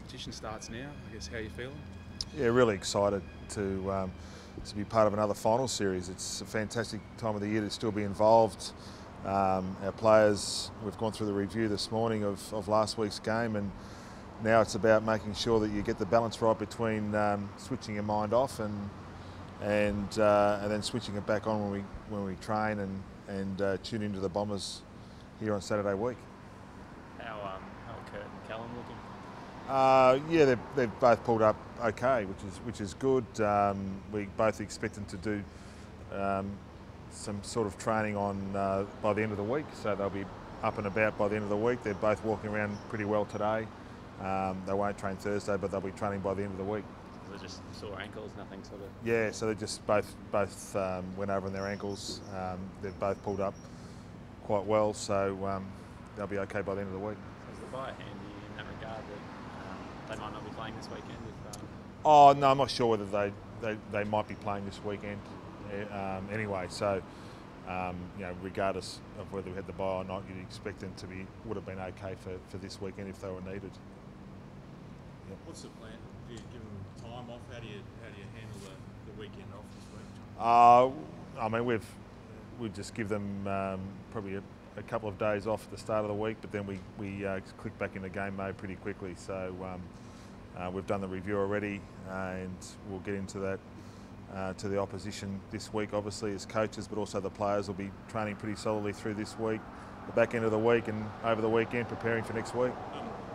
competition starts now. I guess, how are you feeling? Yeah, really excited to be part of another final series. It's a fantastic time of the year to still be involved. Our players, we've gone through the review this morning of last week's game, and now it's about making sure that you get the balance right between switching your mind off and then switching it back on when we train and tune into the Bombers here on Saturday week. How are Kurt and Callum looking? Yeah, they've both pulled up okay, which is good. We both expect them to do some sort of training on by the end of the week, so they'll be up and about by the end of the week. They're both walking around pretty well today. They won't train Thursday, but they'll be training by the end of the week. They're just sore ankles, nothing sort of. Yeah, so they just both went over on their ankles. They've both pulled up quite well, so they'll be okay by the end of the week. So is the bye handy in that regard that they might not be playing this weekend? Oh no, I'm not sure whether they might be playing this weekend anyway. So regardless of whether we had the bye or not, you'd expect them would have been okay for this weekend if they were needed. Yep. What's the plan? Do you give them time off? How do you handle the weekend off this week? I mean, we just give them probably a couple of days off at the start of the week, but then we click back into game mode pretty quickly. So we've done the review already, and we'll get into that to the opposition this week, obviously, as coaches, but also the players will be training pretty solidly through this week, the back end of the week and over the weekend, preparing for next week.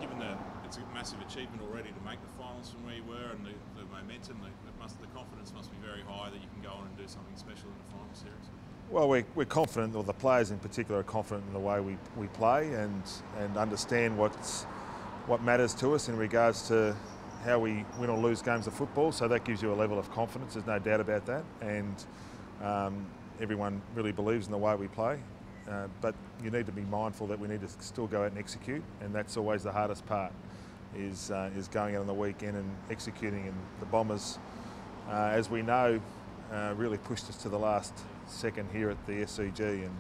Given that it's a massive achievement already to make the finals from where you were, and the momentum, the confidence must be very high that you can go on and do something special in the final series. Well, we're confident, or the players in particular are confident in the way we play and understand what matters to us in regards to how we win or lose games of football. So that gives you a level of confidence, there's no doubt about that. And everyone really believes in the way we play. But you need to be mindful that we need to still go out and execute, and that's always the hardest part, is going out on the weekend and executing. And the Bombers, as we know, really pushed us to the last second here at the SCG, and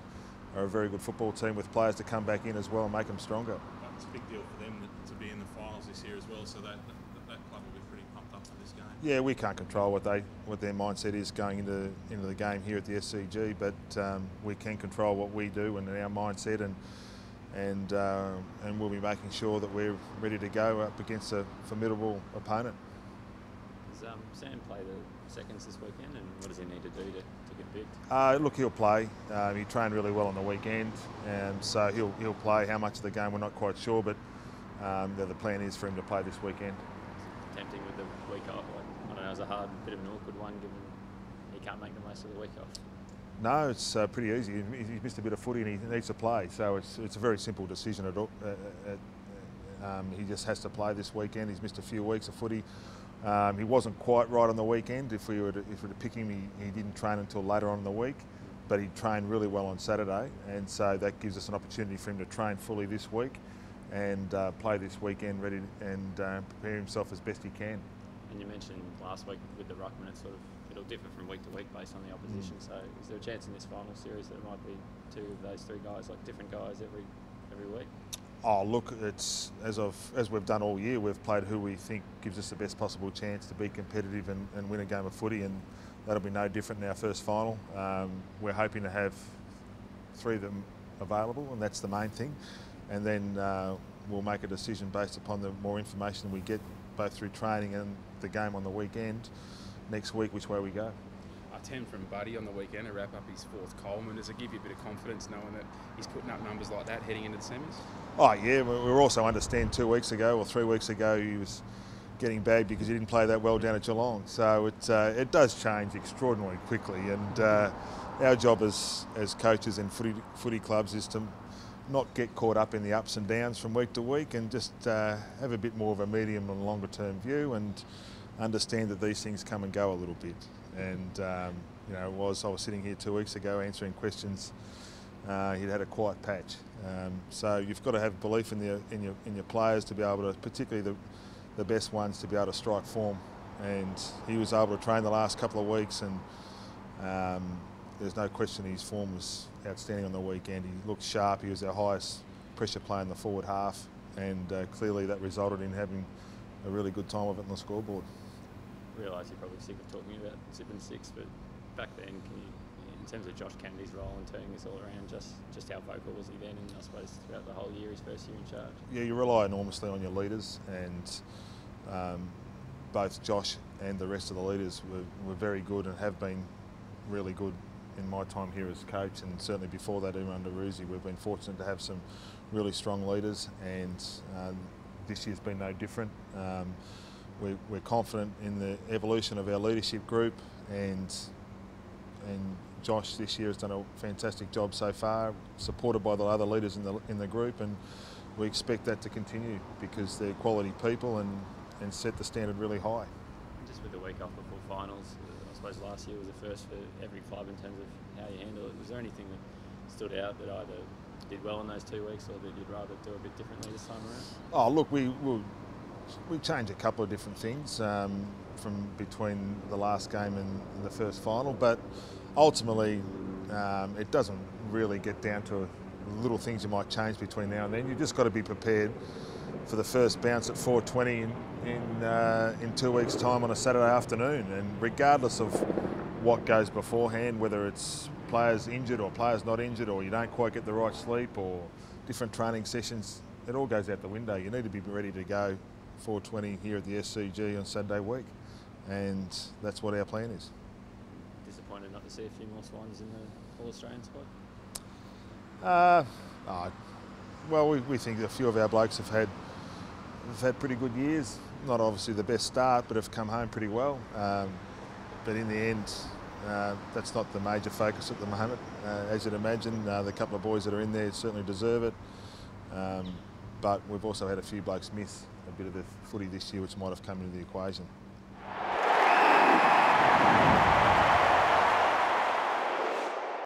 are a very good football team with players to come back in as well and make them stronger. It's a big deal for them to be in the finals this year as well, so that club will be pretty pumped up for this game. Yeah, we can't control what their mindset is going into the game here at the SCG, but we can control what we do and our mindset, and we'll be making sure that we're ready to go up against a formidable opponent. Does Sam play the seconds this weekend, and what does he need to do to get picked? Look, he'll play. He trained really well on the weekend, so he'll play. How much of the game we're not quite sure, but the plan is for him to play this weekend. Tempting with the week off. I don't know, it's a bit of an awkward one given he can't make the most of the week off. No, it's pretty easy. He's missed a bit of footy and he needs to play, so it's a very simple decision at all. He just has to play this weekend. He's missed a few weeks of footy. He wasn't quite right on the weekend. If we were to pick him, he didn't train until later on in the week, but he trained really well on Saturday, and so that gives us an opportunity for him to train fully this week and play this weekend ready and prepare himself as best he can. And you mentioned last week with the ruckman, it'll differ from week to week based on the opposition. So is there a chance in this final series that it might be two of those three guys, like different guys every week? Oh, look, it's as we've done all year. We've played who we think gives us the best possible chance to be competitive and win a game of footy, and that'll be no different in our first final. We're hoping to have three of them available, and that's the main thing. And then we'll make a decision based upon the more information we get, both through training and the game on the weekend next week, which way we go. 10 from Buddy on the weekend to wrap up his fourth Coleman. Does it give you a bit of confidence knowing that he's putting up numbers like that heading into the semis? Oh yeah, we also understand 2 weeks ago or 3 weeks ago he was getting bagged because he didn't play that well down at Geelong. So it does change extraordinarily quickly, and our job as coaches in footy clubs is to not get caught up in the ups and downs from week to week, and just have a bit more of a medium and longer term view, and understand that these things come and go a little bit. And I was sitting here 2 weeks ago answering questions. He'd had a quiet patch, so you've got to have belief in your players to be able to, particularly the best ones, to be able to strike form. And he was able to train the last couple of weeks, and there's no question his form was outstanding on the weekend. He looked sharp. He was our highest pressure player in the forward half, and clearly that resulted in having a really good time of it on the scoreboard. I realise you're probably sick of talking about Zipping Six, but back then, can you, in terms of Josh Kennedy's role in turning this all around, just how vocal was he then, and I suppose throughout the whole year, his first year in charge? Yeah, you rely enormously on your leaders, and both Josh and the rest of the leaders were very good and have been really good in my time here as coach, and certainly before that, even under Ruzi, we've been fortunate to have some really strong leaders, and this year's been no different. We're confident in the evolution of our leadership group, and Josh this year has done a fantastic job so far, supported by the other leaders in the group, and we expect that to continue because they're quality people and set the standard really high. Just with the week off before finals, I suppose last year was the first for every club in terms of how you handle it. Was there anything that stood out that either did well in those 2 weeks or that you'd rather do a bit differently this time around? Oh, look, we changed a couple of different things from between the last game and the first final, but ultimately it doesn't really get down to little things you might change between now and then. You've just got to be prepared for the first bounce at 4:20 in 2 weeks' time on a Saturday afternoon, and regardless of what goes beforehand, whether it's players injured or players not injured, or you don't quite get the right sleep, or different training sessions, it all goes out the window. You need to be ready to go 4:20 here at the SCG on Saturday week, and that's what our plan is. Disappointed not to see a few more Swans in the All-Australian squad? Well, we think a few of our blokes have had pretty good years. Not obviously the best start, but have come home pretty well. But in the end, that's not the major focus at the moment. As you'd imagine, the couple of boys that are in there certainly deserve it. But we've also had a few blokes miss a bit of the footy this year, which might have come into the equation.